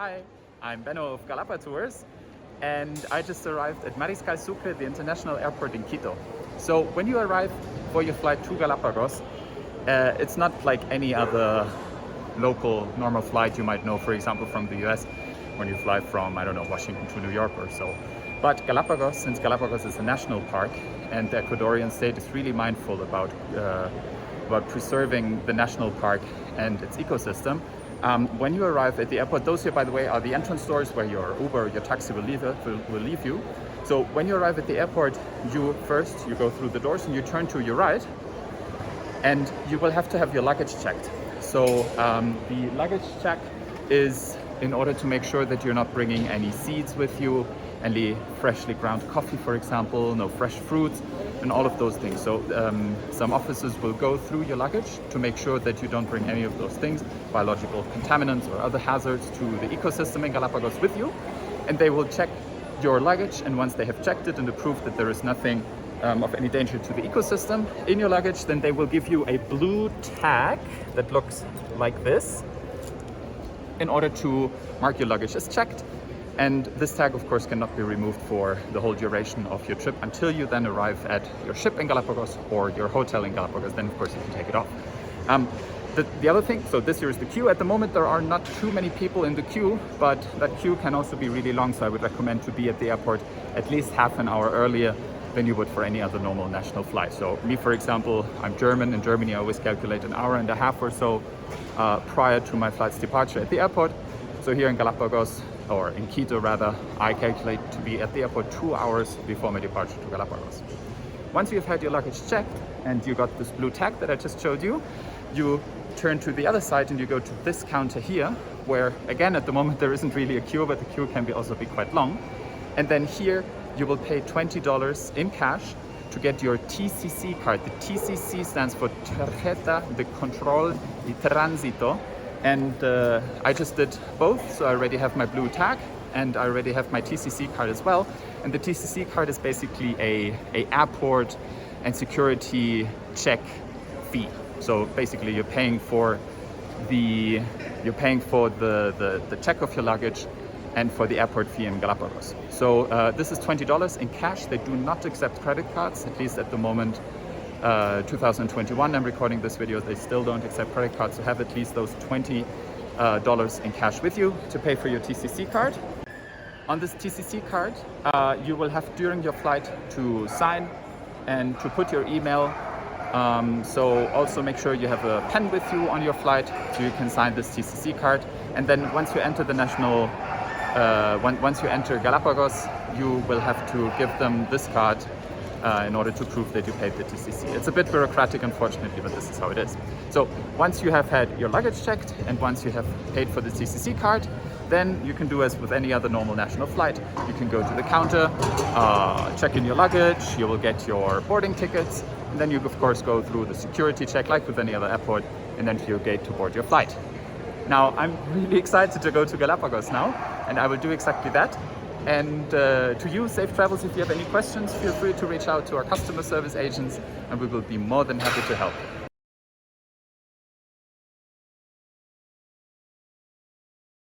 Hi, I'm Benno of Galapatours, and I just arrived at Mariscal Sucre, the international airport in Quito. So when you arrive for your flight to Galápagos, it's not like any other local normal flight you might know, for example, from the US, when you fly from, I don't know, Washington to New York or so. But Galápagos, since Galápagos is a national park and the Ecuadorian state is really mindful about preserving the national park and its ecosystem, when you arrive at the airport, those here, by the way, are the entrance doors where your Uber or your taxi will leave you. So when you arrive at the airport, you go through the doors and you turn to your right, and you will have to have your luggage checked. So the luggage check is in order to make sure that you're not bringing any seeds with you, any freshly ground coffee, for example, no fresh fruits, and all of those things. So some officers will go through your luggage to make sure that you don't bring any of those things, biological contaminants or other hazards, to the ecosystem in Galápagos with you. And they will check your luggage, and once they have checked it and approved that there is nothing of any danger to the ecosystem in your luggage, then they will give you a blue tag that looks like this in order to mark your luggage as checked. And this tag, of course, cannot be removed for the whole duration of your trip until you then arrive at your ship in Galápagos or your hotel in Galápagos. Then, of course, you can take it off. The other thing, so this here is the queue. At the moment, there are not too many people in the queue, but that queue can also be really long. So I would recommend to be at the airport at least half an hour earlier than you would for any other normal national flight. So me, for example, I'm German. In Germany, I always calculate an hour and a half or so prior to my flight's departure at the airport. So here in Galápagos, or in Quito rather, I calculate to be at the airport 2 hours before my departure to Galápagos. Once you've had your luggage checked and you got this blue tag that I just showed you, you turn to the other side and you go to this counter here, where again at the moment there isn't really a queue, but the queue can also be quite long. And then here you will pay $20 in cash to get your TCC card. The TCC stands for tarjeta de control y transito. And I just did both, so I already have my blue tag and I already have my TCC card as well. And the TCC card is basically a airport and security check fee. So basically you're paying for the check of your luggage and for the airport fee in Galápagos. So this is $20 in cash. They do not accept credit cards, at least at the moment. 2021, I'm recording this video, they still don't accept credit cards, so have at least those $20 in cash with you to pay for your TCC card. On this TCC card, you will have during your flight to sign and to put your email. So also make sure you have a pen with you on your flight so you can sign this TCC card. And then once you enter once you enter Galápagos, you will have to give them this card in order to prove that you paid the TCC. It's a bit bureaucratic, unfortunately, but this is how it is. So once you have had your luggage checked and once you have paid for the TCC card, then you can do as with any other normal national flight. You can go to the counter, check in your luggage, you will get your boarding tickets, and then you of course go through the security check like with any other airport, and then to your gate to board your flight. Now, I'm really excited to go to Galápagos now, and I will do exactly that. And to you, safe travels. If you have any questions, feel free to reach out to our customer service agents and we will be more than happy to help.